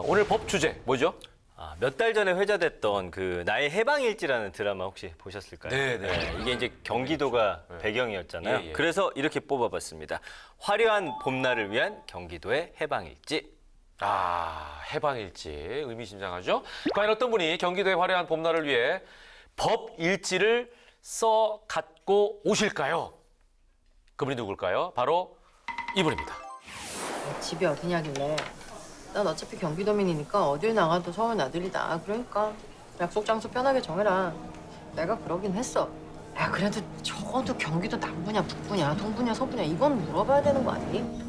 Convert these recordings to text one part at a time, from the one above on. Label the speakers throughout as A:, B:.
A: 오늘 법 주제 뭐죠?
B: 몇 달 전에 회자됐던 그 나의 해방일지라는 드라마 혹시 보셨을까요?
A: 네.
B: 이게 이제 경기도가 배경이었잖아요.
A: 예.
B: 그래서 이렇게 뽑아봤습니다. 화려한 봄날을 위한 경기도의 해방일지.
A: 해방일지 의미심장하죠. 과연 어떤 분이 경기도의 화려한 봄날을 위해 법 일지를 써 갖고 오실까요? 그분이 누굴까요? 바로 이분입니다.
C: 집이 어디냐길래 난 어차피 경기도민이니까 어딜 나가도 서울 나들이다. 그러니까 약속 장소 편하게 정해라. 내가 그러긴 했어. 야 그래도 적어도 경기도 남부냐 북부냐 동부냐 서부냐 이건 물어봐야 되는 거 아니니?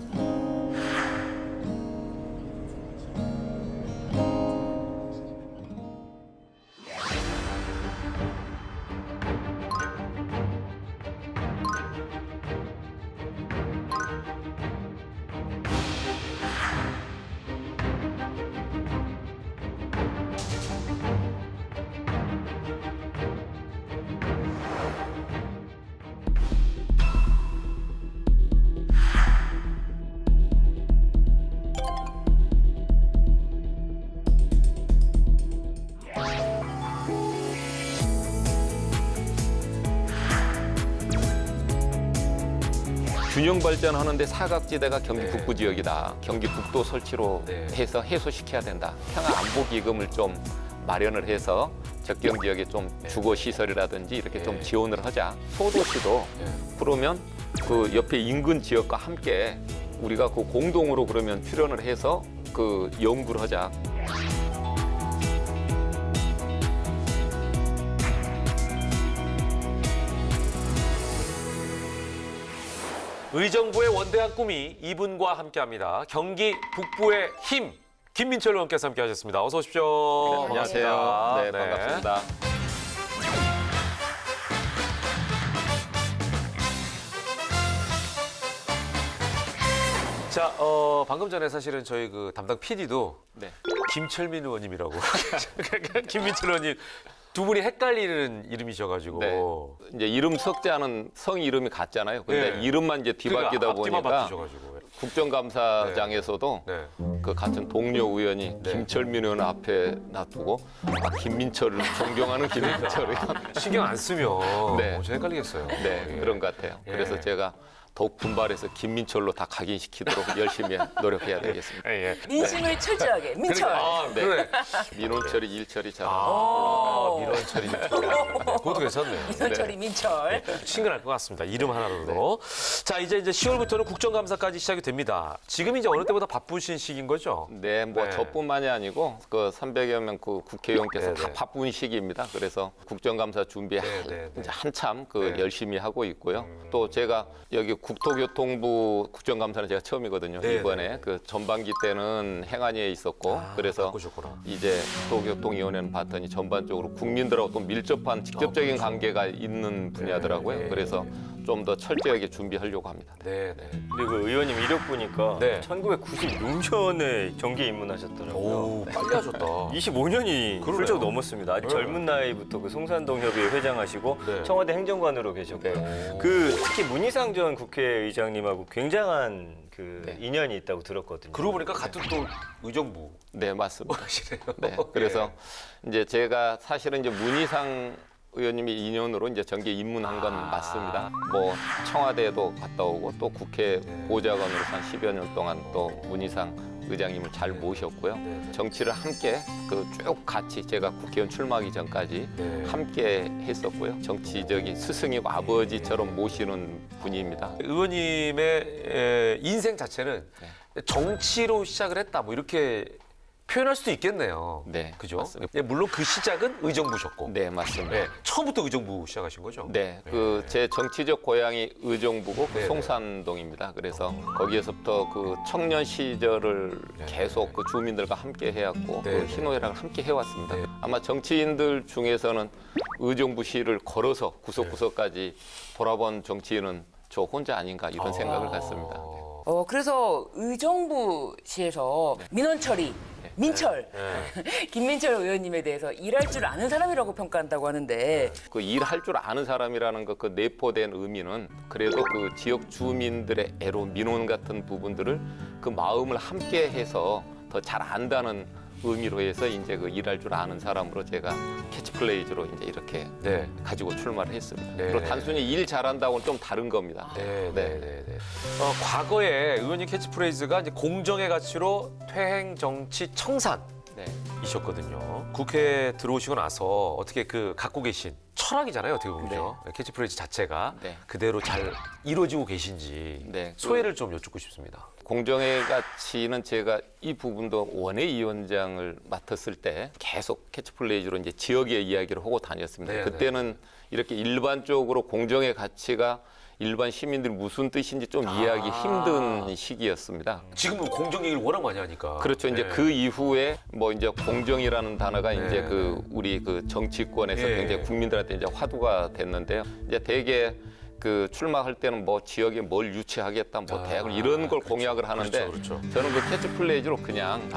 D: 균형 발전하는데 사각지대가 경기 북부 지역이다. 경기 북도 설치로 해서 해소시켜야 된다. 평화안보기금을 좀 마련을 해서 적경 지역에 좀 주거 시설이라든지 이렇게 좀 지원을 하자. 소도시도 그러면 그 옆에 인근 지역과 함께 우리가 그 공동으로 그러면 출연을 해서 그 연구를 하자.
A: 의정부의 원대한 꿈이 이분과 함께합니다. 경기 북부의 힘 김민철 의원께서 함께하셨습니다. 어서 오십시오.
D: 안녕하세요. 네, 반갑습니다.
A: 자, 방금 전에 사실은 저희 그 담당 PD도
D: 네.
A: 김철민 의원님이라고 김민철 의원님 두 분이 헷갈리는 이름이셔가지고
D: 네. 이제 이름 석자는 성 이름이 같잖아요. 근데
A: 네.
D: 이름만 이제 뒤바뀌다
A: 앞뒤만
D: 보니까
A: 바뀌셔가지고.
D: 국정감사장에서도
A: 네.
D: 그 같은 동료 의원이 김철민 의원 앞에 놔두고 김민철을 존경하는 김민철 의원.
A: 신경 안 쓰면
D: 네.
A: 좀 헷갈리겠어요.
D: 네,
A: 예.
D: 그런 것 같아요.
A: 예.
D: 그래서 제가 더욱 분발해서 김민철로 다 각인시키도록 열심히 노력해야 되겠습니다.
A: 예.
E: 민심을 철저하게 민철.
D: 네.
A: 그래.
D: 민원철이 일철이 잘.
A: 민원철이 그것도 괜찮네요.
E: 민철이 민철.
A: 친근할 것 같습니다. 이름 하나로도. 자, 이제 10월부터는 국정감사까지 시작이 됩니다. 지금 이제 어느 때보다 바쁘신 시기인 거죠?
D: 네, 뭐
A: 네.
D: 저뿐만이 아니고 그 300여 명 그 국회의원께서
A: 네,
D: 다
A: 네.
D: 바쁜 시기입니다. 그래서 국정감사 준비
A: 네.
D: 이제 한참 그
A: 네.
D: 열심히 하고 있고요. 또 제가 여기 국토교통부 국정감사는 제가 처음이거든요.
A: 네,
D: 이번에
A: 네.
D: 그 전반기 때는 행안위에 있었고 그래서
A: 바꾸셨구나.
D: 이제 국토교통위원회는 봤더니 전반적으로 국민들하고 또 밀접한 직접적인 관계가 있는 분야더라고요.
A: 네.
D: 그래서 좀 더 철저하게 준비하려고 합니다.
A: 네.
B: 그리고 의원님 이력 보니까
A: 네.
B: 1996년에 경기에 입문하셨더라고요.
A: 오, 빨리 하셨다.
B: 25년이
A: 그러네요.
B: 훌쩍 넘었습니다. 아주
A: 네.
B: 젊은 나이부터 그 송산동 협의회 회장하시고
A: 네.
B: 청와대 행정관으로 계셨고 그 특히 문희상 전 국회의장님하고 굉장한 그
D: 네.
B: 인연이 있다고 들었거든요.
A: 그러고 보니까 같은 또 의정부
D: 네, 맞습니다.
A: 하시네요.
D: 네, 그래서 이제 제가 사실은 이제 문희상 의원님이 인연으로 이제 정계에 입문한 건 맞습니다. 뭐 청와대에도 갔다 오고 또 국회 보좌관으로서 한 10여 년 동안 또 문희상 의장님을 잘 모셨고요. 정치를 함께 그 쭉 같이 제가 국회의원 출마하기 전까지 함께 했었고요. 정치적인 스승이고 아버지처럼 모시는 분입니다.
A: 의원님의 인생 자체는 정치로 시작을 했다 뭐 이렇게 표현할 수도 있겠네요.
D: 네,
A: 그죠?
D: 맞습니다.
A: 예, 물론 그 시작은 의정부셨고.
D: 네, 맞습니다.
A: 네, 처음부터 의정부 시작하신 거죠?
D: 네, 그 제 정치적 고향이 의정부고
A: 네,
D: 송산동입니다. 그래서 거기에서부터 그 청년 시절을 계속 그 주민들과 함께 해왔고
A: 네,
D: 그
A: 네.
D: 희노애락을 함께 해왔습니다.
A: 네.
D: 아마 정치인들 중에서는 의정부시를 걸어서 구석구석까지 돌아본 정치인은 저 혼자 아닌가 이런 생각을 갖습니다.
E: 그래서 의정부시에서 민원철이 민철 김민철 의원님에 대해서 일할 줄 아는 사람이라고 평가한다고 하는데
D: 그 일할 줄 아는 사람이라는 것 그 내포된 의미는 그래도 그 지역 주민들의 애로 민원 같은 부분들을 그 마음을 함께 해서 더 잘 안다는 의미로 해서 이제 그 일할 줄 아는 사람으로 제가 캐치플레이즈로 이제 이렇게
A: 네.
D: 가지고 출마를 했습니다.
A: 네.
D: 그리고 단순히 일 잘한다고는 좀 다른 겁니다.
A: 네, 네, 네, 네. 과거에 의원님 캐치프레이즈가 이제 공정의 가치로 퇴행 정치 청산.
D: 네.
A: 이셨거든요. 국회에 들어오시고 나서 어떻게 그 갖고 계신 철학이잖아요, 어떻게 보면요. 캐치프레이즈 자체가
D: 네.
A: 그대로 잘 이루어지고 계신지
D: 네.
A: 소회를 좀 여쭙고 싶습니다.
D: 공정의 가치는 제가 이 부분도 원외위원장을 맡았을 때 계속 캐치플레이즈로 이제 지역의 이야기를 하고 다녔습니다.
A: 네,
D: 그때는 이렇게 일반적으로 공정의 가치가 일반 시민들이 무슨 뜻인지 좀 이해하기 힘든 시기였습니다.
A: 지금은 공정 얘기를 워낙 많이 하니까.
D: 그렇죠. 이제
A: 네.
D: 그 이후에 뭐 이제 공정이라는 단어가
A: 네,
D: 이제 그 우리 그 정치권에서
A: 예.
D: 굉장히 국민들한테 이제 화두가 됐는데요. 이제 대개 그 출마할 때는 뭐 지역에 뭘 유치하겠다, 뭐 대학을 이런 걸 공약을 하는데
A: 그렇죠.
D: 저는 그 캐치플레이즈로 그냥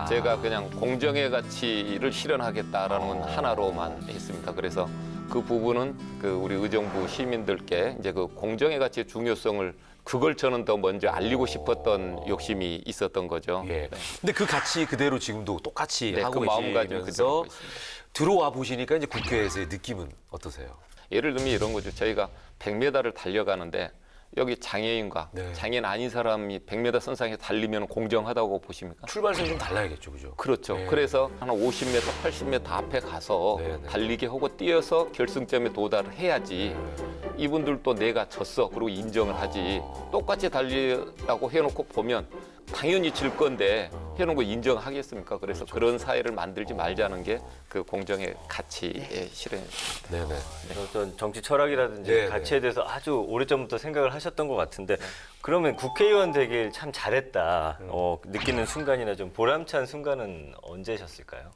D: 제가 그냥 공정의 가치를 실현하겠다라는 건 하나로만 했습니다. 그래서 그 부분은 그 우리 의정부 시민들께 이제 그 공정의 가치의 중요성을 그걸 저는 더 먼저 알리고 싶었던 욕심이 있었던 거죠.
A: 예. 근데 그 가치 그대로 지금도 똑같이
D: 네,
A: 하고
D: 그 마음가짐 그대로
A: 계시면서
D: 하고 있습니다.
A: 들어와 보시니까 이제 국회에서의 느낌은 어떠세요?
D: 예를 들면 이런 거죠. 저희가 100m를 달려가는데 여기 장애인과
A: 네.
D: 장애인 아닌 사람이 100m 선상에 달리면 공정하다고 보십니까?
A: 출발선이 좀 달라야겠죠, 그죠?
D: 그렇죠.
A: 네.
D: 그래서 한 50m, 80m 앞에 가서
A: 네, 네.
D: 달리게 하고 뛰어서 결승점에 도달을 해야지 이분들도 내가 졌어 그리고 인정을 하지 똑같이 달리라고 해놓고 보면 당연히 질 건데 해놓은 거 인정하겠습니까? 그래서
A: 그렇죠.
D: 그런 사회를 만들지 말자는 게 그 공정의 가치의 실현입니다.
A: 네네.
B: 어떤 정치 철학이라든지
A: 네,
B: 가치에 대해서 아주 오래전부터 생각을 하셨던 것 같은데 그러면 국회의원 되길 참 잘했다 느끼는 순간이나 좀 보람찬 순간은 언제셨을까요?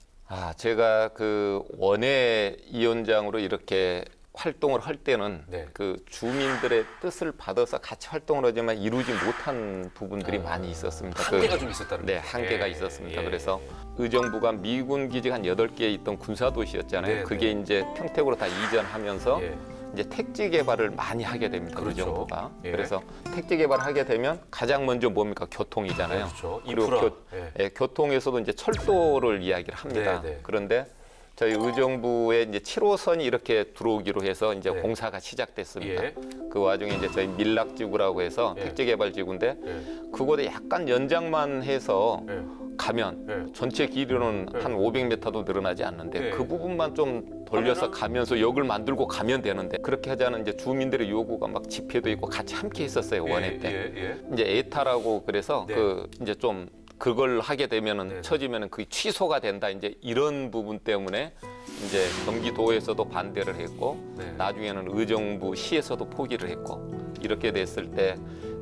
D: 제가 그 원외위원장으로 이렇게 활동을 할 때는
A: 네.
D: 그 주민들의 뜻을 받아서 같이 활동을 하지만 이루지 못한 부분들이 많이 있었습니다.
A: 한계가 좀 있었다는
D: 네,
A: 거죠.
D: 한계가
A: 예,
D: 있었습니다.
A: 예.
D: 그래서 의정부가 미군 기지가 한 8개 있던 군사도시였잖아요.
A: 네,
D: 그게 이제 평택으로 다 이전하면서
A: 예.
D: 이제 택지 개발을 많이 하게 됩니다.
A: 그렇죠.
D: 의정부가.
A: 예.
D: 그래서 택지 개발을 하게 되면 가장 먼저 뭡니까? 교통이잖아요.
A: 그렇죠.
D: 그리고
A: 인프라. 예.
D: 예, 교통에서도 이제 철도를 이야기를 합니다.
A: 네, 네.
D: 그런데 저희 의정부에 이제 7호선이 이렇게 들어오기로 해서 이제
A: 네.
D: 공사가 시작됐습니다.
A: 예.
D: 그 와중에 이제 저희 밀락지구라고 해서
A: 예.
D: 택지개발지구인데
A: 예.
D: 그곳에 약간 연장만 해서
A: 예.
D: 가면
A: 예.
D: 전체 길이로는
A: 예.
D: 한 500m도 늘어나지 않는데
A: 예.
D: 그 부분만 좀 돌려서 가면서 역을 만들고 가면 되는데 그렇게 하자는 이제 주민들의 요구가 막 집회도 있고 같이 함께 했었어요. 원회 때.
A: 예.
D: 이제 에타라고 그래서
A: 네.
D: 그 이제 좀 그걸 하게 되면은
A: 네.
D: 처지면은 그게 취소가 된다. 이제 이런 부분 때문에 이제 경기도에서도 반대를 했고
A: 네.
D: 나중에는 의정부 시에서도 포기를 했고 이렇게 됐을 때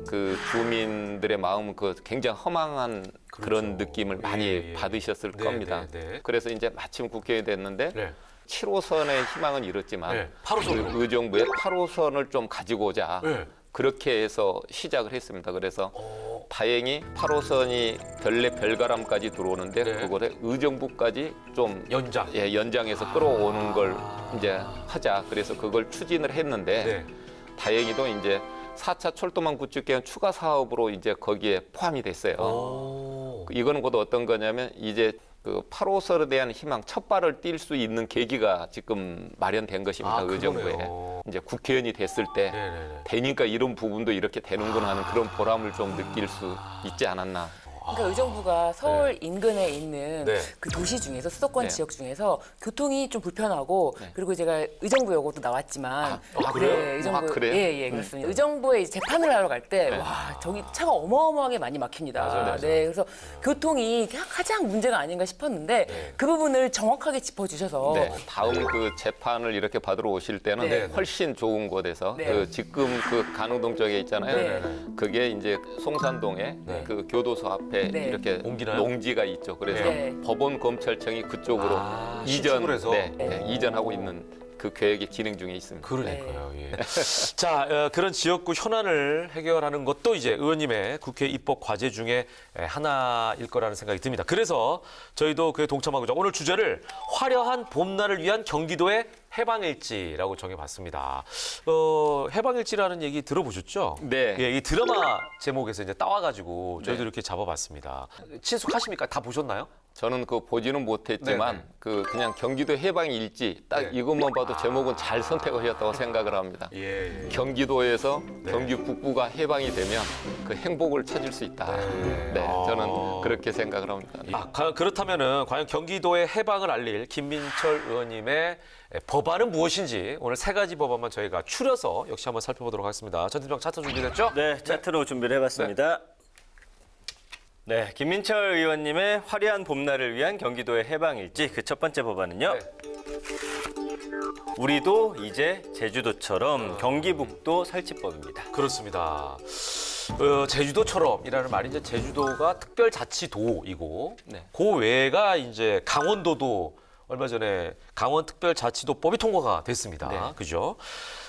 D: 그 주민들의 마음은 그 굉장히 허망한 그런 느낌을 많이
A: 예.
D: 받으셨을
A: 네,
D: 겁니다.
A: 네, 네.
D: 그래서 이제 마침 국회에 됐는데
A: 네.
D: 7호선의 희망은 이렇지만
A: 네. 8호선으로.
D: 의정부의 8호선을 좀 가지고 오자.
A: 네.
D: 그렇게 해서 시작을 했습니다. 그래서 다행히 8호선이 별내 별가람까지 들어오는데
A: 네.
D: 그거를 의정부까지 좀
A: 연장.
D: 연장해서 끌어오는 걸 이제 하자. 그래서 그걸 추진을 했는데
A: 네.
D: 다행히도 이제 4차 철도망 구축 계획 추가 사업으로 이제 거기에 포함이 됐어요.
A: 오.
D: 이거는 곧 어떤 거냐면 이제 그 8호선에 대한 희망 첫 발을 뛸 수 있는 계기가 지금 마련된 것입니다. 의정부에.
A: 그러네요.
D: 이제 국회의원이 됐을 때
A: 네네네.
D: 되니까 이런 부분도 이렇게 되는구나 하는 그런 보람을 좀 느낄 수 있지 않았나.
E: 그러니까 의정부가 서울 인근에 있는
A: 네.
E: 그 도시 중에서 수도권
D: 네.
E: 지역 중에서 교통이 좀 불편하고
D: 네.
E: 그리고 제가 의정부여고도 나왔지만
A: 그래요?
E: 네, 의정부
D: 그래요?
E: 예, 그렇습니다. 의정부에 이제 재판을 하러 갈 때
D: 네.
E: 와, 저기 차가 어마어마하게 많이 막힙니다.
A: 맞아요.
E: 네, 그래서 교통이 가장 문제가 아닌가 싶었는데
A: 네.
E: 그 부분을 정확하게 짚어 주셔서
D: 네, 다음 그 재판을 이렇게 받으러 오실 때는
E: 네.
D: 훨씬 좋은 곳에서
E: 네.
D: 그 지금 그 간호동 쪽에 있잖아요.
E: 네.
D: 그게 이제 송산동에
A: 네.
D: 그 교도소 앞에
E: 네.
D: 이렇게
A: 옮기나요?
D: 농지가 있죠. 그래서
E: 네.
D: 법원 검찰청이 그쪽으로
A: 신축을 해서?
D: 이전하고 있는 그 계획이 진행 중에 있습니다.
A: 그러니까요. 예. 자, 그런 지역구 현안을 해결하는 것도 이제 의원님의 국회 입법 과제 중에 하나일 거라는 생각이 듭니다. 그래서 저희도 그에 동참하고자 오늘 주제를 화려한 봄날을 위한 경기도의 해방일지라고 정해봤습니다. 해방일지라는 얘기 들어보셨죠?
D: 네.
A: 예, 이 드라마 제목에서 이제 따와가지고 저희도 이렇게 잡아봤습니다. 친숙하십니까? 다 보셨나요?
D: 저는 그 보지는 못했지만
A: 네네.
D: 그냥 경기도 해방 일지 딱
A: 네.
D: 이것만 봐도 제목은 잘 선택하셨다고 생각을 합니다.
A: 예.
D: 경기도에서 경기 북부가 해방이 되면 그 행복을 찾을 수 있다. 네, 저는 그렇게 생각을 합니다.
A: 그렇다면은 과연 경기도의 해방을 알릴 김민철 의원님의 법안은 무엇인지 오늘 세 가지 법안만 저희가 추려서 역시 한번 살펴보도록 하겠습니다. 전 팀장 차트 준비됐죠?
B: 네, 차트로 준비를 해봤습니다. 네, 김민철 의원님의 화려한 봄날을 위한 경기도의 해방일지 그 첫 번째 법안은요.
A: 네.
B: 우리도 이제 제주도처럼 경기북도 설치법입니다.
A: 그렇습니다. 제주도처럼이라는 말이 이제 제주도가 특별자치도이고
D: 네.
A: 그 외가 이제 강원도도 얼마 전에 강원특별자치도법이 통과가 됐습니다.
D: 네.
A: 그죠?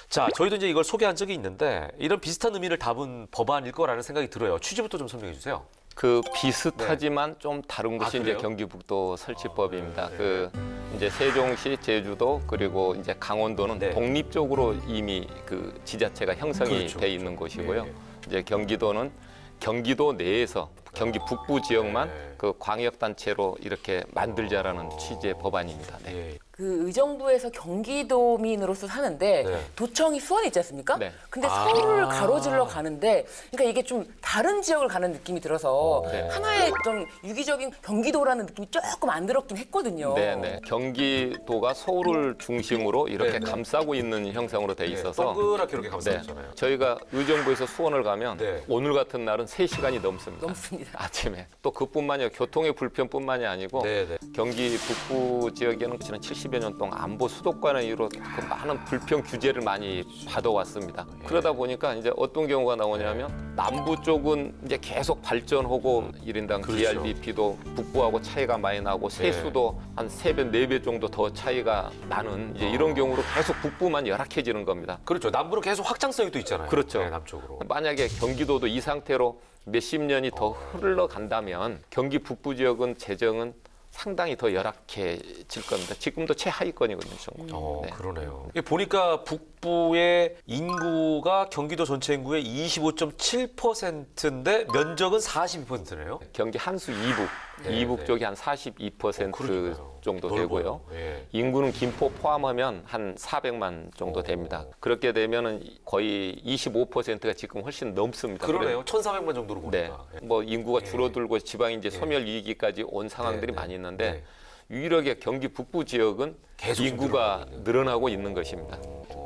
A: 자, 저희도 이제 이걸 소개한 적이 있는데 이런 비슷한 의미를 담은 법안일 거라는 생각이 들어요. 취지부터 좀 설명해 주세요.
D: 그 비슷하지만 좀 다른 것이 이제
A: 그래요?
D: 경기북도 설치법입니다. 그 이제 세종시, 제주도 그리고 이제 강원도는
A: 네.
D: 독립적으로 이미 그 지자체가 형성이
A: 그렇죠,
D: 돼 있는 곳이고요.
A: 네.
D: 이제 경기도는 경기도 내에서 경기 북부 지역만
A: 네.
D: 그 광역단체로 이렇게 만들자라는 취지의 법안입니다. 네.
A: 예.
E: 그 의정부에서 경기도민으로서 사는데
A: 네.
E: 도청이 수원에 있지 않습니까?
D: 네.
E: 근데 서울을 가로질러 가는데 그러니까 이게 좀 다른 지역을 가는 느낌이 들어서
D: 네.
E: 하나의 좀 유기적인 경기도라는 느낌이 조금 안 들었긴 했거든요.
D: 네. 경기도가 서울을 중심으로 이렇게
A: 네.
D: 감싸고 있는 형상으로 돼 있어서
A: 동그랗게 이렇게
D: 네.
A: 감싸잖아요.
D: 저희가 의정부에서 수원을 가면
A: 네.
D: 오늘 같은 날은 3시간이 넘습니다.
E: 넘습니다.
D: 아침에. 또 그뿐만이 아니라 교통의 불편뿐만이 아니고
A: 네.
D: 경기 북부 지역에는 지난 70여 년 동안 안보 수도권의 이유로 그 많은 불편 규제를 많이 받아왔습니다. 그러다 보니까 이제 어떤 경우가 나오냐면 남부 쪽은 이제 계속 발전하고 1인당
A: 그렇죠.
D: GRBP도 북부하고 차이가 많이 나고 세수도 한 3배, 4배 정도 더 차이가 나는 이제 이런 경우로 계속 북부만 열악해지는 겁니다.
A: 그렇죠. 남부는 계속 확장성이 또 있잖아요.
D: 그렇죠.
A: 네, 남쪽으로.
D: 만약에 경기도도 이 상태로 몇십 년이 더 흘러간다면 경기 북부 지역은 재정은 상당히 더 열악해질 겁니다. 지금도 최하위권이거든요. 정말. 네.
A: 그러네요. 이게 보니까 북부의 인구가 경기도 전체 인구의 25.7%인데 면적은 42%네요.
D: 경기 한수 이북,
A: 네,
D: 이북
A: 네.
D: 쪽이 한 42%
A: 그러니까요.
D: 정도
A: 넓어요.
D: 되고요.
A: 예.
D: 인구는 김포 포함하면 한 400만 정도 됩니다. 그렇게 되면은 거의 25%가 지금 훨씬 넘습니다.
A: 그러네요. 1,400만 정도로
D: 네,
A: 보니까. 예.
D: 뭐 인구가 줄어들고 지방이 이제 소멸 위기까지 온 상황들이
A: 네,
D: 많이
A: 네,
D: 있는데
A: 네.
D: 유일하게 경기 북부 지역은
A: 계속
D: 인구가 늘어나고 있는 것입니다.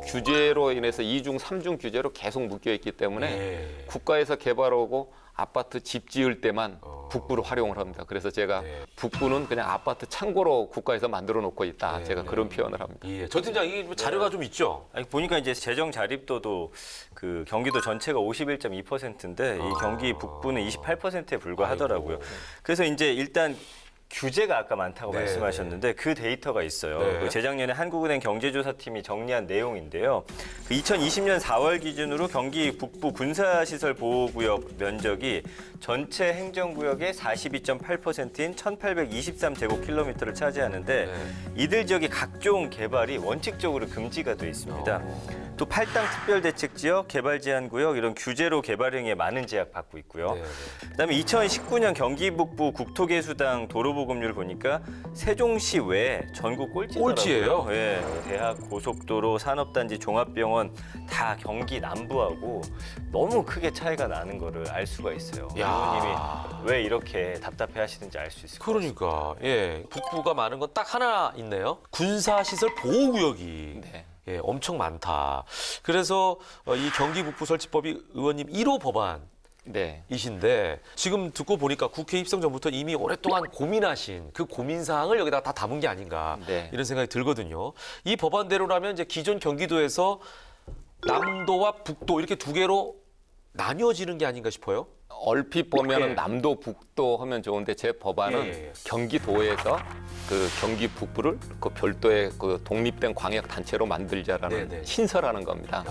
D: 규제로 인해서 2중, 3중 규제로 계속 묶여 있기 때문에
A: 예.
D: 국가에서 개발하고 아파트 집 지을 때만 북부를 활용을 합니다. 그래서 제가
A: 네.
D: 북부는 그냥 아파트 창고로 국가에서 만들어 놓고 있다.
A: 네,
D: 제가
A: 네.
D: 그런 표현을 합니다.
A: 예. 전 팀장 이게 자료가 좀 있죠.
B: 아니, 보니까 이제 재정 자립도도 그 경기도 전체가 51.2%인데 이 경기 북부는 28%에 불과하더라고요. 그래서 이제 일단 규제가 아까 많다고
A: 네,
B: 말씀하셨는데 그 데이터가 있어요.
A: 네.
B: 그 재작년에 한국은행 경제조사팀이 정리한 내용인데요. 그 2020년 4월 기준으로 경기 북부 군사시설 보호구역 면적이 전체 행정구역의 42.8%인 1,823제곱킬로미터를 차지하는데
A: 네.
B: 이들 지역의 각종 개발이 원칙적으로 금지가 돼 있습니다. 또 8당 특별대책지역, 개발제한구역 이런 규제로 개발 행위에 많은 제약 받고 있고요.
A: 네,
B: 그다음에 2019년 경기 북부 국토개수당 도로보급률 보니까 세종시 외에 전국 꼴찌더라고요.
A: 꼴찌예요?
B: 예, 대학, 고속도로, 산업단지, 종합병원 다 경기 남부하고 너무 크게 차이가 나는 거를 알 수가 있어요.
A: 야.
B: 의원님이 왜 이렇게 답답해하시는지 알 수 있을 것 같아요.
A: 그러니까 예. 북부가 많은 건 딱 하나 있네요. 군사시설 보호구역이
D: 네.
A: 예, 엄청 많다. 그래서 이 경기 북부 설치법이 의원님 1호 법안
D: 네.
A: 이신데 지금 듣고 보니까 국회 입성 전부터 이미 오랫동안 고민하신 그 고민 사항을 여기다 다 담은 게 아닌가
D: 네.
A: 이런 생각이 들거든요. 이 법안대로라면 이제 기존 경기도에서 남도와 북도 이렇게 두 개로 나뉘어지는 게 아닌가 싶어요.
D: 얼핏 보면은
A: 예.
D: 남도 북도 하면 좋은데 제 법안은
A: 예.
D: 경기도에서 그 경기 북부를 그 별도의 그 독립된 광역 단체로 만들자라는
A: 네네.
D: 신설하는 겁니다.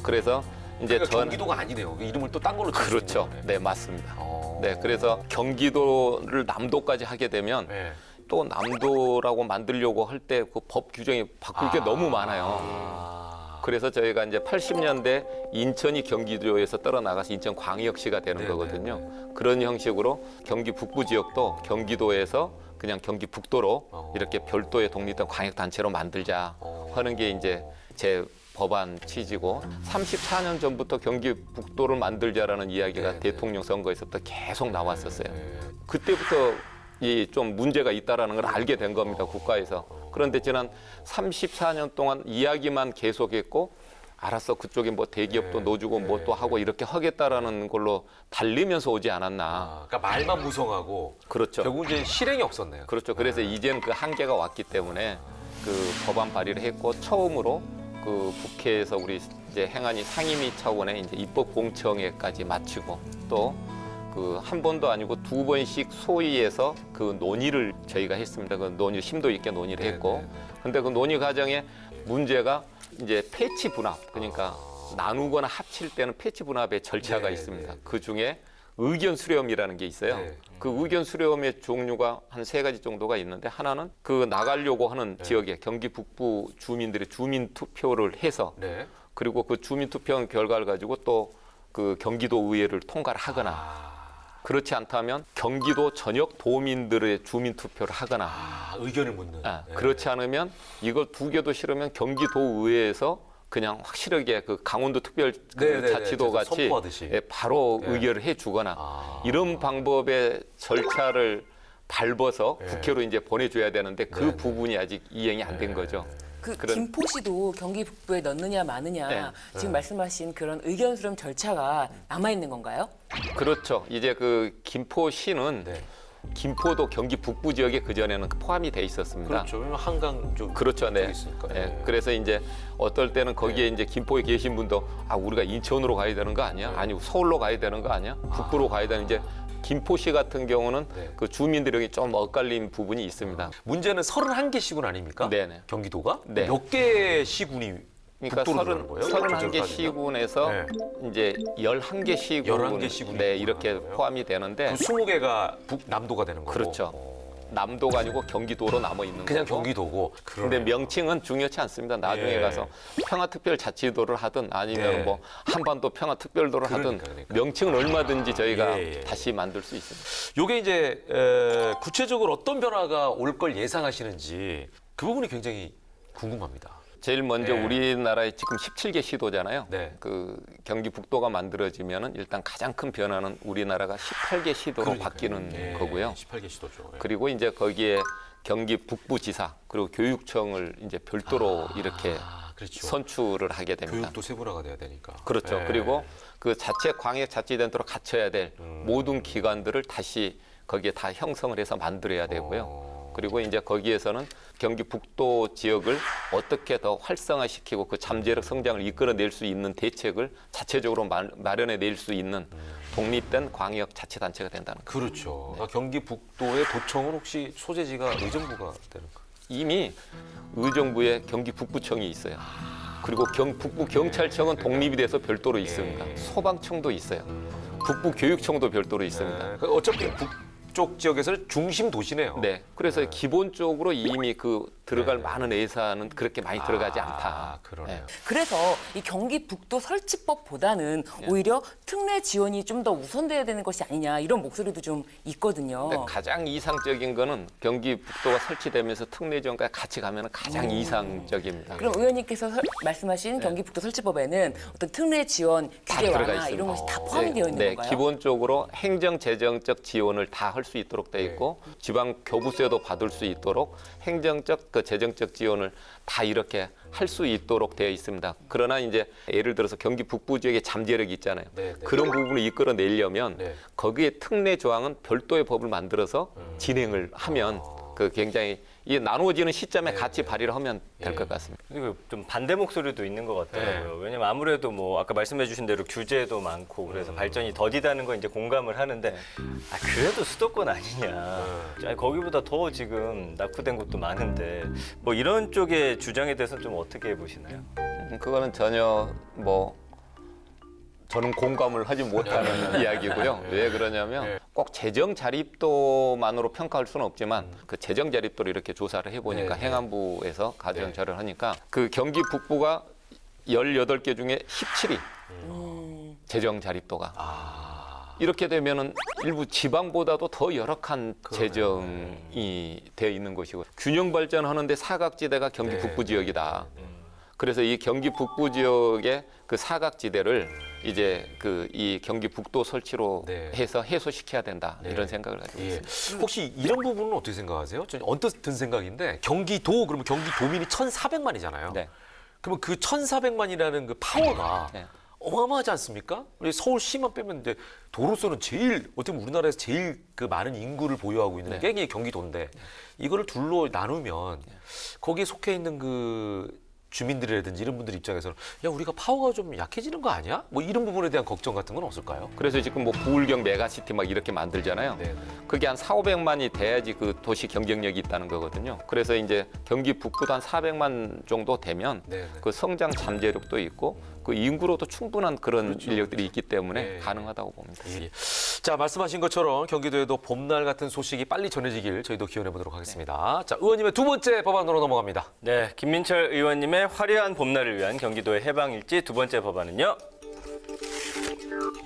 D: 그래서 이제
A: 그러니까
D: 전
A: 경기도가 아니네요. 그 이름을 또 딴 걸로 지을 수
D: 그렇죠.
A: 있는 거네.
D: 네, 맞습니다.
A: 어.
D: 네, 그래서 경기도를 남도까지 하게 되면
A: 네.
D: 또 남도라고 만들려고 할 때 그 법 규정이 바꿀 게 너무 많아요. 그래서 저희가 이제 80년대 인천이 경기도에서 떨어나가서 인천광역시가 되는 거거든요. 그런 형식으로 경기 북부 지역도 경기도에서 그냥 경기 북도로 이렇게 별도의 독립된 광역단체로 만들자 하는 게 이제 제 법안 취지고 34년 전부터 경기 북도를 만들자라는 이야기가 대통령 선거에서부터 계속 나왔었어요. 그때부터 이 좀 문제가 있다라는 걸 알게 된 겁니다, 국가에서. 그런데 지난 34년 동안 이야기만 계속했고 알았어, 그쪽에 뭐 대기업도 넣어주고 뭐 또 하고 이렇게 하겠다라는 걸로 달리면서 오지 않았나.
A: 그러니까 말만 무성하고
D: 그렇죠.
A: 결국 이제 실행이 없었네요.
D: 그렇죠. 그래서 이제는 그 한계가 왔기 때문에 그 법안 발의를 했고 처음으로 그 국회에서 우리 이제 행안위 상임위 차원의 이제 입법 공청회까지 마치고 또 그 한 번도 아니고 두 번씩 소위에서 그 논의를 저희가 했습니다. 그 논의 심도 있게 논의를 했고, 근데 그 논의 과정에 문제가 이제 패치 분합, 그러니까 나누거나 합칠 때는 패치 분합의 절차가 있습니다. 그 중에 의견 수렴이라는 게 있어요. 그 의견 수렴의 종류가 한 3가지 정도가 있는데 하나는 그 나가려고 하는 지역에 경기 북부 주민들이 주민 투표를 해서 그리고 그 주민 투표 결과를 가지고 또 그 경기도 의회를 통과를 하거나 그렇지 않다면 경기도 전역 도민들의 주민 투표를 하거나
A: 의견을 묻는.
D: 그렇지 않으면 이걸 2개도 싫으면 경기도 의회에서 그냥 확실하게 그 강원도 특별 자치도 같이
A: 선포하듯이.
D: 바로 의결을 해주거나 이런 방법의 절차를 밟아서 국회로 이제 보내줘야 되는데 그 부분이 아직 이행이 안 된 거죠.
E: 그 김포시도 경기 북부에 넣느냐 마느냐 지금 말씀하신 그런 의견 수렴 절차가 남아 있는 건가요?
D: 그렇죠. 이제 그 김포시는 김포도 경기 북부 지역에 그 전에는 포함이 돼 있었습니다.
A: 그렇죠. 왜냐면 한강 쪽
D: 그렇죠, 네.
A: 있으니까.
D: 그래서 이제 어떨 때는 거기에 이제 김포에 계신 분도 우리가 인천으로 가야 되는 거 아니야? 아니 서울로 가야 되는 거 아니야? 북부로 가야 되는 이제 김포시 같은 경우는 그 주민들에게 좀 엇갈린 부분이 있습니다.
A: 문제는 31개 시군 아닙니까?
D: 네네.
A: 경기도가?
D: 네.
A: 몇 개 시군이
D: 그러니까
A: 북도로 들어가는 거예요?
D: 31개 시군에서 이제 11개 시군
A: 11개 시군이
D: 네, 이렇게
A: 있구나.
D: 포함이 되는데
A: 그 20개가 남도가 되는 거고.
D: 그렇죠. 남도가 아니고 경기도로 남아 있는
A: 그냥
D: 거고.
A: 경기도고.
D: 근데 명칭은 중요치 않습니다. 나중에 가서 평화특별자치도를 하든 아니면 뭐 한반도 평화특별도를 하든
A: 그러니까.
D: 명칭은 얼마든지 저희가 다시 만들 수 있습니다.
A: 요게 이제 구체적으로 어떤 변화가 올 걸 예상하시는지 그 부분이 굉장히 궁금합니다.
D: 제일 먼저 우리나라에 지금 17개 시도잖아요.
A: 네.
D: 그 경기 북도가 만들어지면은 일단 가장 큰 변화는 우리나라가 18개 시도로 바뀌는 거고요.
A: 18개 시도죠.
D: 그리고 이제 거기에 경기 북부지사 그리고 교육청을 이제 별도로 이렇게
A: 그렇죠.
D: 선출을 하게 됩니다.
A: 교육도 세분화가 돼야 되니까.
D: 그렇죠. 그리고 그 자체 광역자치단체로 갖춰야 될 모든 기관들을 다시 거기에 다 형성을 해서 만들어야 되고요. 그리고 이제 거기에서는 경기 북도 지역을 어떻게 더 활성화시키고 그 잠재력 성장을 이끌어낼 수 있는 대책을 자체적으로 마련해 낼 수 있는 독립된 광역자치단체가 된다는 거죠.
A: 그렇죠. 그러니까 경기 북도의 도청은 혹시 소재지가 의정부가 되는가?
D: 이미 의정부에 경기 북부청이 있어요. 그리고 북부 경찰청은 독립이 돼서 별도로 있습니다. 소방청도 있어요. 북부 교육청도 별도로 있습니다.
A: 어차피 북쪽 지역에서는 중심 도시네요.
D: 네. 그래서 기본적으로 이미 그 들어갈 많은 예산은 그렇게 많이 들어가지 않다.
A: 그러네요.
E: 그래서 이 경기 북도 설치법보다는 오히려 특례 지원이 좀 더 우선돼야 되는 것이 아니냐 이런 목소리도 좀 있거든요.
D: 근데 가장 이상적인 거는 경기 북도가 설치되면서 특례 지원과 같이 가면 가장 이상적입니다.
E: 그럼 의원님께서 말씀하신 경기 북도 설치법에는 어떤 특례 지원 규제
D: 들어가
E: 완화
D: 있습니다.
E: 이런 것이 다 포함이 되어 있는 건가요?
D: 기본적으로 행정 재정적 지원을 다 할 수 있도록 되어 있고 지방 교부세도 받을 수 있도록 행정적 그 재정적 지원을 다 이렇게 할 수 있도록 되어 있습니다. 그러나 이제 예를 들어서 경기 북부 지역에 잠재력이 있잖아요. 그런 부분을 이끌어내려면 거기에 특례 조항은 별도의 법을 만들어서 진행을 하면 그 굉장히 이 나누어지는 시점에 같이 발의를 하면 될 것 같습니다.
B: 그리고 좀 반대 목소리도 있는 것 같더라고요. 왜냐면 아무래도 뭐 아까 말씀해주신 대로 규제도 많고 그래서 발전이 더디다는 건 이제 공감을 하는데 그래도 수도권 아니냐. 아니, 거기보다 더 지금 낙후된 곳도 많은데 뭐 이런 쪽의 주장에 대해서 좀 어떻게 보시나요?
D: 그거는 전혀 뭐 저는 공감을 하지 못하는 이야기고요. 왜 그러냐면 꼭 재정 자립도만으로 평가할 수는 없지만 그 재정 자립도를 이렇게 조사를 해보니까 행안부에서 가정조사를 하니까 그 경기 북부가 18개 중에 17위 재정 자립도가. 이렇게 되면은 일부 지방보다도 더 열악한 재정이 되어 있는 것이고 균형 발전하는데 사각지대가 경기 북부 지역이다. 그래서 이 경기 북부 지역의 그 사각지대를 이제 그 이 경기 북도 설치로 해서 해소시켜야 된다 이런 생각을 가지고 있습니다.
A: 혹시 이런 부분은 어떻게 생각하세요? 저는 언뜻 든 생각인데 경기도 그러면 경기도민이 1,400만이잖아요.
D: 네.
A: 그러면 그 1,400만이라는 그 파워가
D: 네.
A: 어마어마하지 않습니까? 우리 서울시만 빼면 이제 도로수는 제일 어떻게 보면 우리나라에서 제일 그 많은 인구를 보유하고 있는 게 이게 경기도인데 이거를 둘로 나누면 거기에 속해 있는 그 주민들이라든지 이런 분들 입장에서는 야 우리가 파워가 좀 약해지는 거 아니야? 뭐 이런 부분에 대한 걱정 같은 건 없을까요?
D: 그래서 지금 뭐 부울경 메가시티 막 이렇게 만들잖아요.
A: 네.
D: 그게 한 4,500만이 돼야지 그 도시 경쟁력이 있다는 거거든요. 그래서 이제 경기 북부도 한 400만 정도 되면 그 성장 잠재력도 있고 그 인구로도 충분한 그런 인력들이 있기 때문에 가능하다고 봅니다.
A: 자 말씀하신 것처럼 경기도에도 봄날 같은 소식이 빨리 전해지길 저희도 기원해 보도록 하겠습니다. 자 의원님의 두 번째 법안으로 넘어갑니다.
B: 네, 김민철 의원님의 화려한 봄날을 위한 경기도의 해방일지 두 번째 법안은요.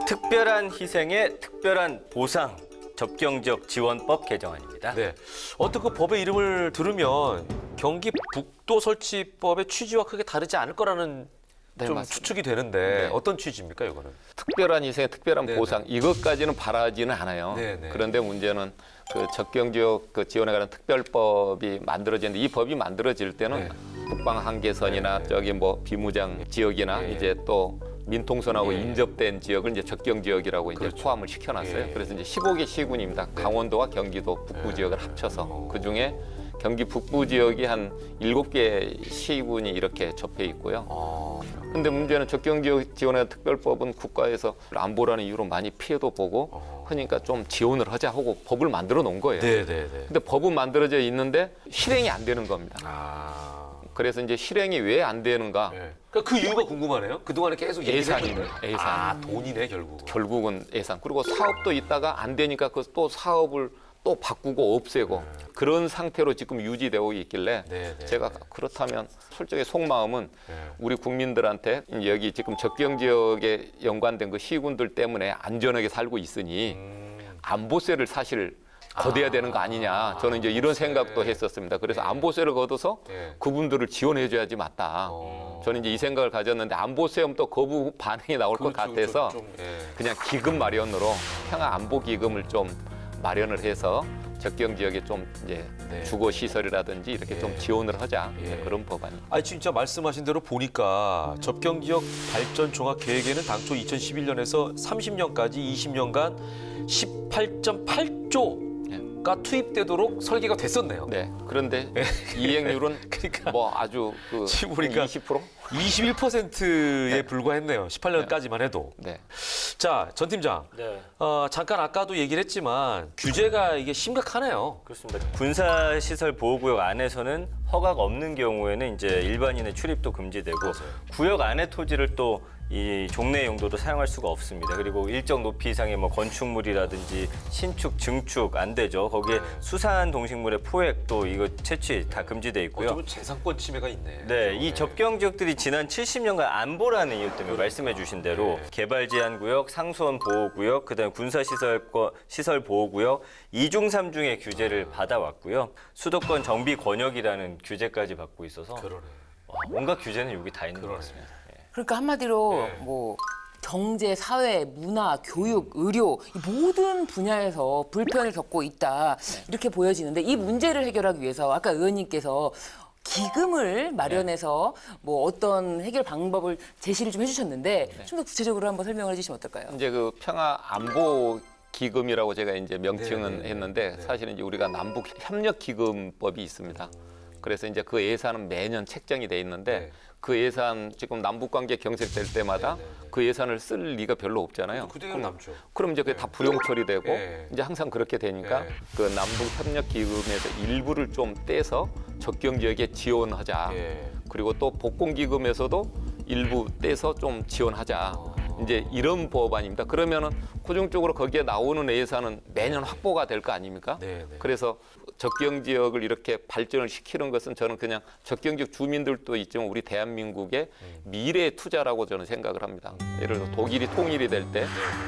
B: 특별한 희생에 특별한 보상 접경지역 지원법 개정안입니다.
A: 네. 어떤 그 법의 이름을 들으면 경기 북도 설치법의 취지와 크게 다르지 않을 거라는
D: 네,
A: 좀
D: 맞습니다.
A: 추측이 되는데 어떤 취지입니까 이거는?
D: 특별한 희생, 특별한 보상 이것까지는 바라지는 않아요.
A: 네네.
D: 그런데 문제는 그 접경지역 그 지원에 관한 특별법이 만들어지는데 이 법이 만들어질 때는 북방 한계선이나 저기 뭐 비무장 지역이나 이제 또 민통선하고 인접된 지역을 이제 접경 지역이라고 이제 포함을 시켜놨어요. 그래서 이제 15개 시군입니다. 강원도와 경기도 북부 지역을 합쳐서 그 중에 경기 북부 지역이 한 7개 시군이 이렇게 접해 있고요. 근데 문제는 접경지역 지원의 특별법은 국가에서 안보라는 이유로 많이 피해도 보고 그러니까 좀 지원을 하자 하고 법을 만들어 놓은 거예요.
A: 네네네.
D: 근데 법은 만들어져 있는데 실행이 안 되는 겁니다. 그래서 이제 실행이 왜 안 되는가?
A: 그러니까 그 이유가 궁금하네요. 그동안에 계속 얘기를
D: 예산이네,
A: 했는데.
D: 예산.
A: 아 돈이네 결국은.
D: 결국은 예산. 그리고 사업도 있다가 안 되니까 그 또 사업을 또 바꾸고 없애고 그런 상태로 지금 유지되고 있길래 제가 그렇다면 솔직히 속마음은 우리 국민들한테 여기 지금 접경 지역에 연관된 그 시군들 때문에 안전하게 살고 있으니 안보세를 사실 걷어야 되는 거 아니냐. 저는 이제 이런 생각도 했었습니다. 그래서 안보세를 걷어서 그분들을 지원해줘야지 맞다. 저는 이제 이 생각을 가졌는데 안보세하면 또 거부 반응이 나올 것 같아서 그냥 기금 마련으로 평화 안보 기금을 좀 마련을 해서 접경 지역에 좀 이제 주거 시설이라든지 이렇게 좀 지원을 하자 그런 법안입니다.
A: 아니 진짜 말씀하신 대로 보니까 접경 지역 발전 종합 계획에는 당초 2011년에서 30년까지 20년간 18.8조가 투입되도록 설계가 됐었네요.
D: 네. 그런데 이행률은
A: 그러니까
D: 뭐 아주 그
A: 지금 보니까
D: 20%?
A: 21%에 불과했네요. 18년까지만 해도.
D: 네.
A: 자, 전 팀장.
B: 네.
A: 잠깐 아까도 얘기를 했지만 규제가 이게 심각하네요.
B: 그렇습니다. 군사시설보호구역 안에서는 허가가 없는 경우에는 이제 일반인의 출입도 금지되고 구역 안의 토지를 또 이 종래 용도로 사용할 수가 없습니다. 그리고 일정 높이 이상의 뭐 건축물이라든지 신축, 증축 안 되죠. 거기에 수산 동식물의 포획 또 이거 채취 다 금지돼 있고요.
A: 어쩌면 재산권 침해가 있네.
B: 네, 이 접경 지역들이 지난 70년간 안보라는 이유 때문에 말씀해 주신 대로 개발 제한 구역, 상수원 보호 구역, 그다음에 군사 시설 보호 구역 2중 3중의 규제를 받아왔고요. 수도권 정비 권역이라는 규제까지 받고 있어서
A: 그러네.
B: 온갖 규제는 여기 다 있는 것 같습니다.
E: 그러니까 한마디로 뭐 경제, 사회, 문화, 교육, 의료 이 모든 분야에서 불편을 겪고 있다 이렇게 보여지는데 이 문제를 해결하기 위해서 아까 의원님께서 기금을 마련해서 뭐 어떤 해결 방법을 제시를 좀 해주셨는데 좀 더 구체적으로 한번 설명을 해주시면 어떨까요?
D: 이제 그 평화 안보 기금이라고 제가 이제 명칭은 했는데 사실은 이제 우리가 남북 협력 기금법이 있습니다. 그래서 이제 그 예산은 매년 책정이 돼 있는데 그 예산 지금 남북 관계 경색될 때마다 그 예산을 쓸 리가 별로 없잖아요.
A: 그대로 남죠.
D: 그럼 이제 그게 다 불용 처리되고 이제 항상 그렇게 되니까 그 남북 협력 기금에서 일부를 좀 떼서 접경 지역에 지원하자. 그리고 또 복공 기금에서도 일부 떼서 좀 지원하자. 이제 이런 법안입니다. 그러면은 고정적으로 거기에 나오는 예산은 매년 확보가 될 거 아닙니까?
A: 네, 네.
D: 그래서 적경 지역을 이렇게 발전을 시키는 것은 저는 그냥 적경 지역 주민들도 있지만 우리 대한민국의 미래 투자라고 저는 생각을 합니다. 예를 들어 독일이 통일이 될 때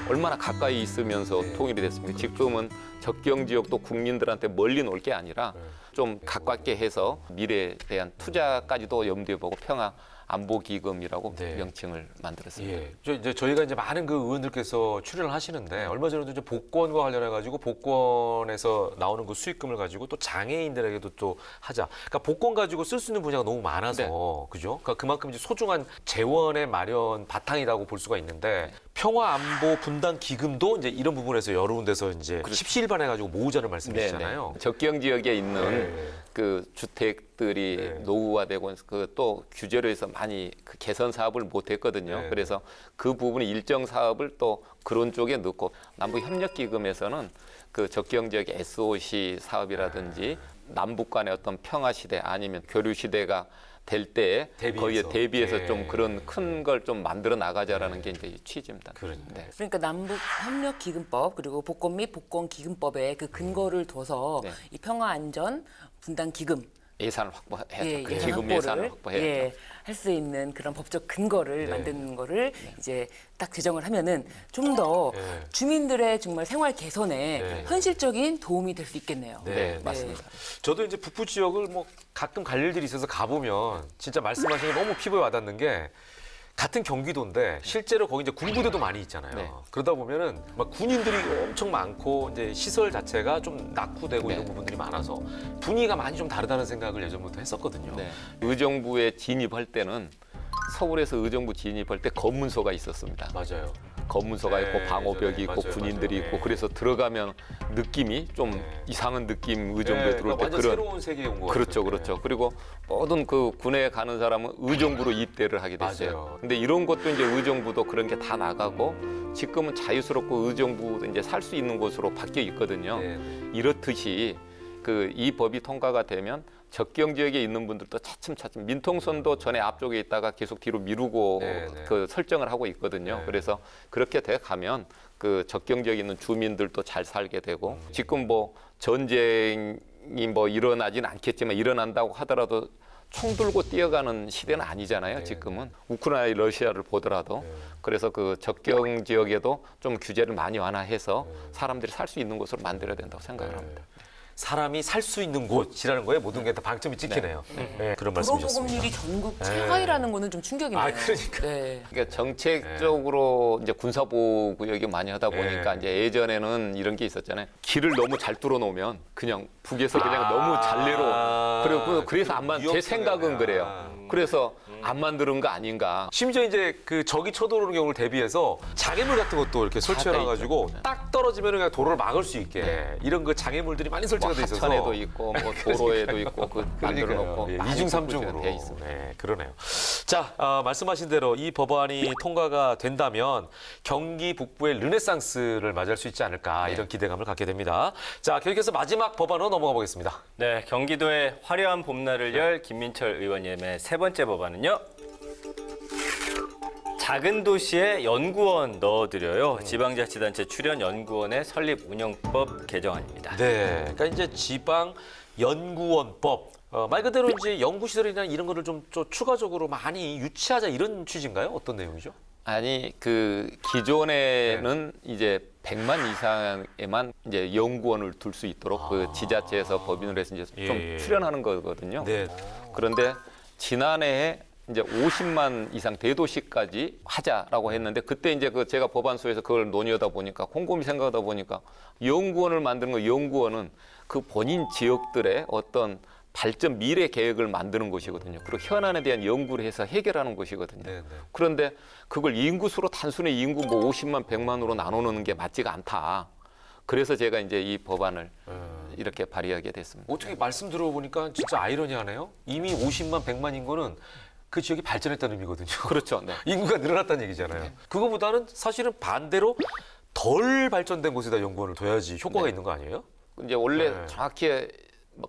D: 얼마나 가까이 있으면서 통일이 됐습니까? 지금은 적경 지역도 국민들한테 멀리 놀 게 아니라 좀 가깝게 해서 미래에 대한 투자까지도 염두에 보고 평화 안보기금이라고
A: 네.
D: 명칭을 만들었습니다.
A: 예. 이제 저희가 이제 많은 그 의원들께서 출연을 하시는데 얼마 전에도 이제 복권과 관련해 가지고 복권에서 나오는 그 수익금을 가지고 또 장애인들에게도 또 하자. 그러니까 복권 가지고 쓸 수 있는 분야가 너무 많아서 그죠? 그러니까 그만큼 이제 소중한 재원의 마련 바탕이라고 볼 수가 있는데 평화 안보 분담 기금도 이제 이런 부분에서 여러 군데서 이제 십시일반해 가지고 모으자는 말씀이시잖아요.
D: 적경 지역에 있는
A: 네.
D: 그 주택들이
A: 네.
D: 노후화되고 그 또 규제로 해서 많이 그 개선 사업을 못 했거든요.
A: 네.
D: 그래서 그 부분이 일정 사업을 또 그런 쪽에 넣고 남북 협력 기금에서는 그 적경 지역의 SOC 사업이라든지 남북 간의 어떤 평화 시대 아니면 교류 시대가 될 때
A: 대비해서.
D: 거기에 대비해서
A: 네.
D: 좀 그런 큰 걸 좀 만들어 나가자라는 게 이제 취지입니다.
A: 그러니까요.
D: 네.
E: 그러니까 남북 협력 기금법 그리고 복권 및 복권 기금법에 그 근거를 둬서
D: 네.
E: 이 평화 안전 분담 기금
D: 예산을 확보해야죠.
E: 예,
D: 그
E: 예산
D: 지금 예산을
E: 확보를
D: 확보해야죠.
E: 예, 할 수 있는 그런 법적 근거를
A: 네.
E: 만드는 거를 이제 딱 제정을 하면은 좀 더
A: 네.
E: 주민들의 정말 생활 개선에
A: 네.
E: 현실적인 도움이 될 수 있겠네요.
D: 네, 맞습니다.
A: 저도 이제 북부 지역을 뭐 가끔 갈 일들이 있어서 가보면 진짜 말씀하신 게 너무 피부에 와닿는 게 같은 경기도인데 실제로 거기 이제 군부대도 많이 있잖아요.
D: 네.
A: 그러다 보면은 막 군인들이 엄청 많고 이제 시설 자체가 좀 낙후되고
D: 네.
A: 이런 부분들이 많아서 분위기가 많이 좀 다르다는 생각을 예전부터 했었거든요.
D: 네. 의정부에 진입할 때는 서울에서 의정부 진입할 때 검문소가 있었습니다.
A: 맞아요.
D: 검문소가
A: 네,
D: 있고 방호벽이
A: 예전에.
D: 있고
A: 맞아요,
D: 군인들이
A: 맞아요.
D: 있고
A: 네.
D: 그래서 들어가면 느낌이 좀
A: 네.
D: 이상한 느낌 의정부에 들어올 때
A: 완전
D: 그런
A: 새로운 세계에 온 거
D: 그렇죠,
A: 같아요.
D: 그렇죠. 그리고 모든 그 군에 가는 사람은 의정부로 입대를 하게 됐어요.
A: 맞아요.
D: 근데 이런 것도 이제 의정부도 그런 게 다 나가고 지금은 자유스럽고 의정부도 이제 살 수 있는 곳으로 바뀌어 있거든요.
A: 네, 네.
D: 이렇듯이 그 이 법이 통과가 되면 적경 지역에 있는 분들도 차츰차츰 민통선도 전에 앞쪽에 있다가 계속 뒤로 미루고
A: 네, 네.
D: 그 설정을 하고 있거든요.
A: 네.
D: 그래서 그렇게 돼 가면 그 적경 지역에 있는 주민들도 잘 살게 되고 지금 뭐 전쟁이 뭐 일어나지는 않겠지만 일어난다고 하더라도 총 들고 뛰어가는 시대는 아니잖아요.
A: 네.
D: 지금은 우크라이나, 러시아를 보더라도
A: 네.
D: 그래서 그 적경 지역에도 좀 규제를 많이 완화해서
A: 네.
D: 사람들이 살 수 있는 곳으로 만들어야 된다고 생각을 합니다.
A: 사람이 살 수 있는 곳이라는 거에 모든 게 다 방점이 찍히네요. 네, 그런 말씀이셨습니다.
E: 도로보급률이 전국
A: 네.
E: 최하위라는 거는 좀 충격이네요.
A: 아, 그러니까.
E: 네.
D: 그러니까 정책적으로 이제 군사보호 구역이 많이 하다 보니까
A: 네.
D: 이제 예전에는 이런 게 있었잖아요. 길을 너무 잘 뚫어 놓으면 그냥 북에서 그냥 너무 잘내로 그리고 그래서 제
A: 위협성이구나.
D: 생각은 그래요. 그래서 안 만드는 거 아닌가.
A: 심지어 이제 그 적이 쳐들어오는 경우를 대비해서 장애물 같은 것도 이렇게 설치해 놔가지고 딱 떨어지면 그냥 도로를 막을 수 있게 이런 그 장애물들이 많이 설치가 돼 있어서
D: 하천에도 있고 뭐 도로에도 있고 그 만들어 놓고
A: 예,
D: 많이
A: 이중
D: 설치가
A: 삼중으로
D: 돼 있습니다.
A: 네, 그러네요. 자, 말씀하신 대로 이 법안이 통과가 된다면 경기 북부의 르네상스를 맞이할 수 있지 않을까 이런 기대감을 갖게 됩니다. 자, 계속해서 마지막 법안으로 넘어가 보겠습니다.
B: 네, 경기도의 화려한 봄날을 열 김민철 의원님의 세 번째 법안은요. 작은 도시에 연구원 넣어드려요. 지방자치단체 출연 연구원의 설립 운영법 개정안입니다.
A: 네, 그러니까 이제 지방 연구원법. 말 그대로 이제 연구시설이나 이런 거를 좀 추가적으로 많이 유치하자 이런 취지인가요? 어떤 내용이죠?
D: 아니 그 기존에는 이제 100만 이상에만 이제 연구원을 둘 수 있도록 그 지자체에서 법인을 해서 이제 좀
A: 예.
D: 출연하는 거거든요.
A: 네.
D: 그런데 지난해에 이제 50만 이상 대도시까지 하자라고 했는데 그때 이제 그 제가 법안소에서 그걸 논의하다 보니까 곰곰이 생각하다 보니까 연구원을 만드는 거 연구원은 그 본인 지역들의 어떤 발전 미래 계획을 만드는 것이거든요. 그리고 현안에 대한 연구를 해서 해결하는 것이거든요.
A: 네, 네.
D: 그런데 그걸 인구수로 단순히 인구 뭐 50만, 100만으로 나누는 게 맞지가 않다. 그래서 제가 이제 이 법안을 이렇게 발의하게 됐습니다.
A: 어떻게 말씀 들어보니까 진짜 아이러니하네요. 이미 50만, 100만인 거는 그 지역이 발전했다는 의미거든요.
D: 그렇죠. 네.
A: 인구가 늘어났다는 얘기잖아요. 그거보다는 사실은 반대로 덜 발전된 곳에다 연구원을 둬야지 효과가 있는 거 아니에요?
D: 이제 원래
A: 네.
D: 정확히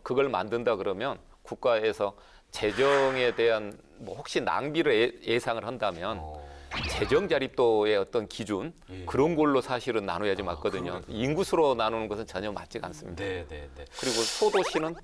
D: 그걸 만든다 그러면 국가에서 재정에 대한 뭐 혹시 낭비를 예상을 한다면 재정 자립도의 어떤 기준
A: 예.
D: 그런 걸로 사실은 나눠야지 맞거든요. 인구수로 나누는 것은 전혀 맞지가 않습니다.
A: 네.
D: 그리고 소도시는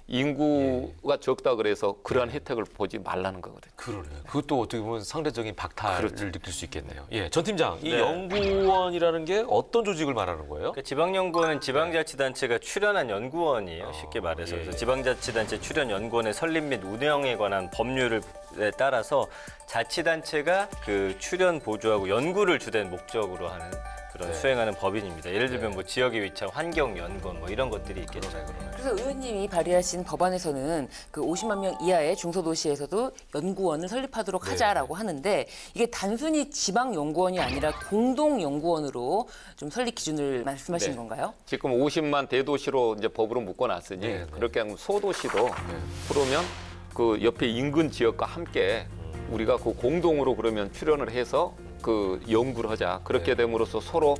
D: 인구가 적다 그래서 그러한 혜택을 보지 말라는 거거든요.
A: 그러네요. 그것도 어떻게 보면 상대적인 박탈을
D: 그렇죠.
A: 느낄 수 있겠네요. 예, 전 팀장, 이
B: 네.
A: 연구원이라는 게 어떤 조직을 말하는 거예요?
B: 그러니까 지방연구원은 지방자치단체가 출연한 연구원이에요. 쉽게 말해서.
A: 예.
B: 그래서 지방자치단체 출연 연구원의 설립 및 운영에 관한 법률에 따라서 자치단체가 그 출연 보조하고 연구를 주된 목적으로 하는 그런
A: 네.
B: 수행하는 법인입니다. 예를 들면 뭐 지역에 위치한 환경연구원 뭐 이런 것들이 있겠죠.
E: 그래서 의원님이 발의하신 법안에서는 그 50만 명 이하의 중소도시에서도 연구원을 설립하도록 하자라고 하는데 이게 단순히 지방연구원이 아니라 공동연구원으로 좀 설립 기준을 말씀하시는
D: 네.
E: 건가요?
D: 지금 50만 대도시로 이제 법으로 묶어놨으니
A: 네.
D: 그렇게 하면 소도시도 그러면 그 옆에 인근 지역과 함께 우리가 그 공동으로 그러면 출연을 해서 그 연구를 하자. 그렇게 됨으로써 서로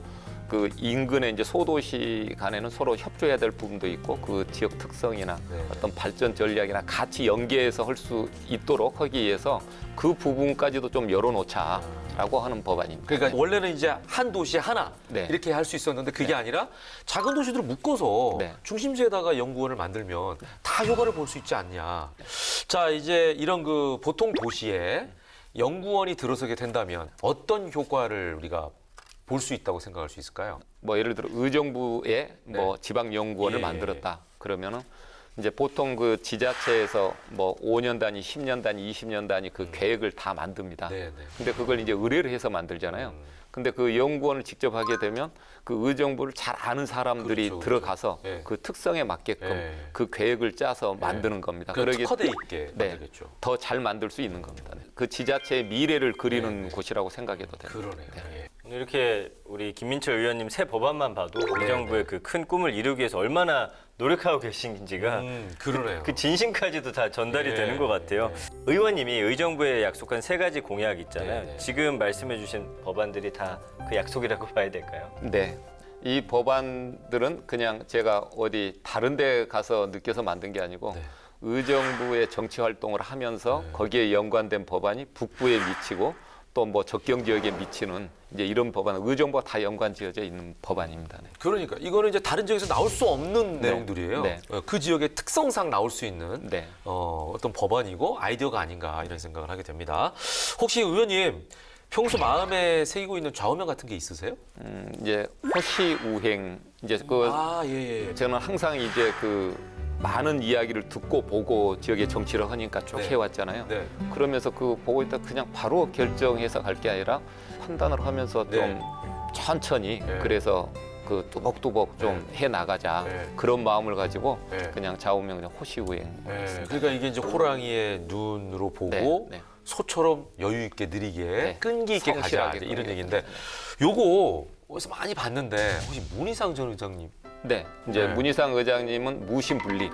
D: 그 인근의 이제 소도시 간에는 서로 협조해야 될 부분도 있고 그 지역 특성이나 어떤 발전 전략이나 같이 연계해서 할 수 있도록 하기 위해서 그 부분까지도 좀 열어놓자라고 하는 법안입니다.
A: 그러니까 원래는 이제 한 도시에 하나
D: 네.
A: 이렇게 할 수 있었는데 그게 아니라 작은 도시들을 묶어서
D: 네.
A: 중심지에다가 연구원을 만들면 다 효과를 볼 수 있지 않냐. 자, 이제 이런 그 보통 도시에 연구원이 들어서게 된다면 어떤 효과를 우리가 볼 수 있다고 생각할 수 있을까요?
D: 뭐 예를 들어 의정부에 뭐 지방 연구원을
A: 예.
D: 만들었다. 그러면은 이제 보통 그 지자체에서 뭐 5년 단위, 10년 단위, 20년 단위 그 계획을 다 만듭니다.
A: 네.
D: 근데 그걸 이제 의뢰를 해서 만들잖아요. 근데 그 연구원을 직접 하게 되면 그 의정부를 잘 아는 사람들이
A: 그렇죠,
D: 들어가서
A: 예.
D: 그 특성에 맞게끔
A: 예.
D: 그 계획을 짜서 만드는 겁니다.
A: 그
D: 그러기
A: 특화돼 있게
D: 네.
A: 만들겠죠.
D: 더 잘 만들 수 있는 겁니다. 그 지자체의 미래를 그리는 곳이라고 생각해도 됩니다.
A: 그러네요. 예.
B: 오늘 이렇게 우리 김민철 의원님 새 법안만 봐도 의정부의 그 큰 꿈을 이루기 위해서 얼마나 노력하고 계신지가
A: 그러네요.
B: 그 진심까지도 다 전달이
A: 예,
B: 되는 것 같아요. 의원님이 의정부에 약속한 3가지 공약 있잖아요.
A: 네.
B: 지금 말씀해주신 법안들이 다 그 약속이라고 봐야 될까요?
D: 네. 이 법안들은 그냥 제가 어디 다른 데 가서 느껴서 만든 게 아니고
A: 네.
D: 의정부의 정치 활동을 하면서 거기에 연관된 법안이 북부에 미치고 또 뭐 적경 지역에 미치는 이제 이런 법안은 의정부가 다 연관 지어져 있는 법안입니다. 네.
A: 그러니까 이거는 이제 다른 지역에서 나올 수 없는 내용들이에요.
D: 네.
A: 그 지역의 특성상 나올 수 있는
D: 네.
A: 어떤 법안이고 아이디어가 아닌가 이런 생각을 하게 됩니다. 혹시 의원님 평소 마음에 새기고 있는 좌우명 같은 게 있으세요?
D: 이제 호시우행 이제 그
A: 예.
D: 저는 항상 이제 그 많은 이야기를 듣고 보고 지역의 정치를 하니까 쭉
A: 네.
D: 해왔잖아요.
A: 네.
D: 그러면서 그 보고 있다 그냥 바로 결정해서 갈 게 아니라 판단을 하면서
A: 네.
D: 좀 천천히
A: 네.
D: 그래서 그 뚜벅뚜벅 좀 해 나가자
A: 네.
D: 그런 마음을 가지고
A: 네.
D: 그냥 좌우명 그냥 호시우행.
A: 네. 그러니까 이게 이제 호랑이의 눈으로 보고
D: 네, 네.
A: 소처럼 여유 있게 느리게
D: 네.
A: 끈기 있게 가자
D: 성실하게
A: 이제 이런
D: 그러게.
A: 얘기인데 요거 어디서 많이 봤는데 혹시 문희상 전 의장님
D: 네, 이제
A: 네.
D: 문희상 의장님은 무심분리,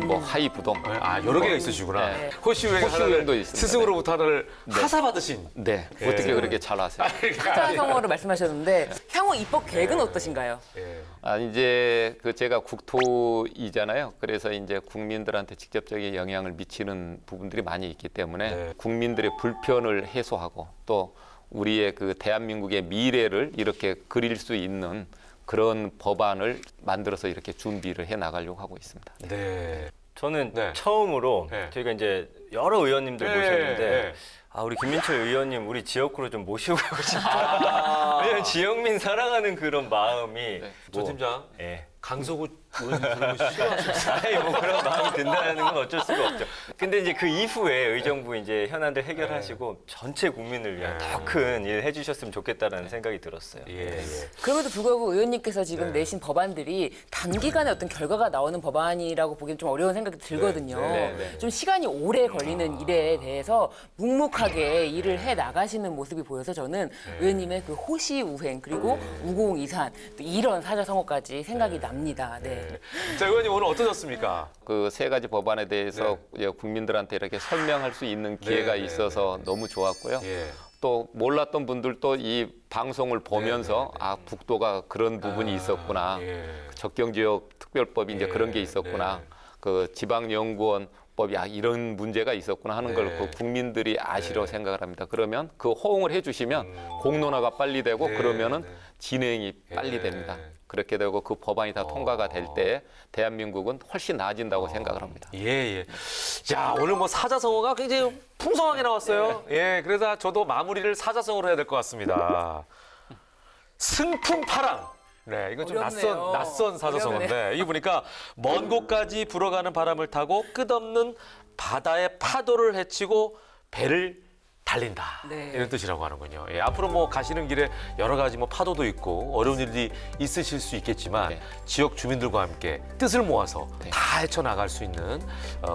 D: 뭐 하이부동.
A: 여러 개가 있으시구나.
D: 네.
A: 호시우행
D: 호시우행도
A: 하나를
D: 있습니다.
A: 스승으로부터 하나를
D: 네.
A: 하사받으신.
D: 네,
A: 예.
D: 어떻게 그렇게 잘 아세요?
E: 사자성어를 말씀하셨는데 향후 입법 계획은 어떠신가요?
A: 예.
D: 이제 그 제가 국토이잖아요. 그래서 이제 국민들한테 직접적인 영향을 미치는 부분들이 많이 있기 때문에
A: 네.
D: 국민들의 불편을 해소하고 또 우리의 그 대한민국의 미래를 이렇게 그릴 수 있는 그런 법안을 만들어서 이렇게 준비를 해 나가려고 하고 있습니다.
A: 네.
B: 저는
A: 네.
B: 처음으로
A: 네.
B: 저희가 이제 여러 의원님들
A: 네,
B: 모셨는데
A: 네.
B: 우리 김민철 의원님 우리 지역구로 좀 모시고 가고 싶다. 왜냐면 지역민 사랑하는 그런 마음이
A: 조 팀장
B: 예.
A: 강서구 의원님 그런 거 싫어하시죠?
B: 아니 뭐 그런 마음이 든다는 건 어쩔 수가 없죠. 근데 이제 그 이후에 의정부 이제 현안들 해결하시고 전체 국민을 위한 더 큰 일 해주셨으면 좋겠다라는 생각이 들었어요.
A: 예.
E: 그럼에도 불구하고 의원님께서 지금
A: 네.
E: 내신 법안들이 단기간에 어떤 결과가 나오는 법안이라고 보기엔 좀 어려운 생각이 들거든요.
B: 네.
E: 좀 시간이 오래 걸리는 일에 대해서 묵묵하게 일을 해 나가시는 모습이 보여서 저는 의원님의 그 호시우행 그리고 우공이산 또 이런 사자성어까지 생각이 납니다. 네.
A: 자, 의원님 오늘 어떠셨습니까?
D: 그 세 가지 법안에 대해서 이제 국민들한테 이렇게 설명할 수 있는 기회가
A: 네, 네,
D: 있어서 너무 좋았고요.
A: 예.
D: 또 몰랐던 분들도 이 방송을 보면서 북도가 그런 부분이 있었구나.
A: 예.
D: 적경지역 특별법이 이제
A: 예,
D: 그런 게 있었구나. 그 지방연구원법이 이런 문제가 있었구나 하는 걸
A: 네.
D: 그 국민들이 아시려
A: 네.
D: 생각을 합니다. 그러면 그 호응을 해주시면 공론화가 빨리 되고
A: 네,
D: 그러면은
A: 네.
D: 진행이 빨리
A: 네.
D: 됩니다. 그렇게 되고 그 법안이 다 통과가 될 때 대한민국은 훨씬 나아진다고 생각을 합니다.
A: 예, 예. 자, 오늘 뭐 사자성어가 굉장히 풍성하게 나왔어요. 예, 그래서 저도 마무리를 사자성어로 해야 될 것 같습니다. 승풍파랑. 네, 이건 좀
E: 어렵네요.
A: 낯선 사자성어인데, 이게 보니까 먼 곳까지 불어가는 바람을 타고 끝없는 바다의 파도를 헤치고 배를 달린다.
E: 네.
A: 이런 뜻이라고 하는군요. 예, 앞으로 뭐 가시는 길에 여러 가지 뭐 파도도 있고 어려운 일이 있으실 수 있겠지만
D: 네.
A: 지역 주민들과 함께 뜻을 모아서
D: 네.
A: 다 헤쳐나갈 수 있는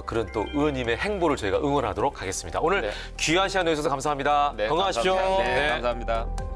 A: 그런 또 의원님의 행보를 저희가 응원하도록 하겠습니다. 오늘
D: 네.
A: 귀한 시간 내주셔서 감사합니다.
D: 네,
A: 건강하십시오.
D: 감사합니다. 네,
A: 네.
D: 감사합니다.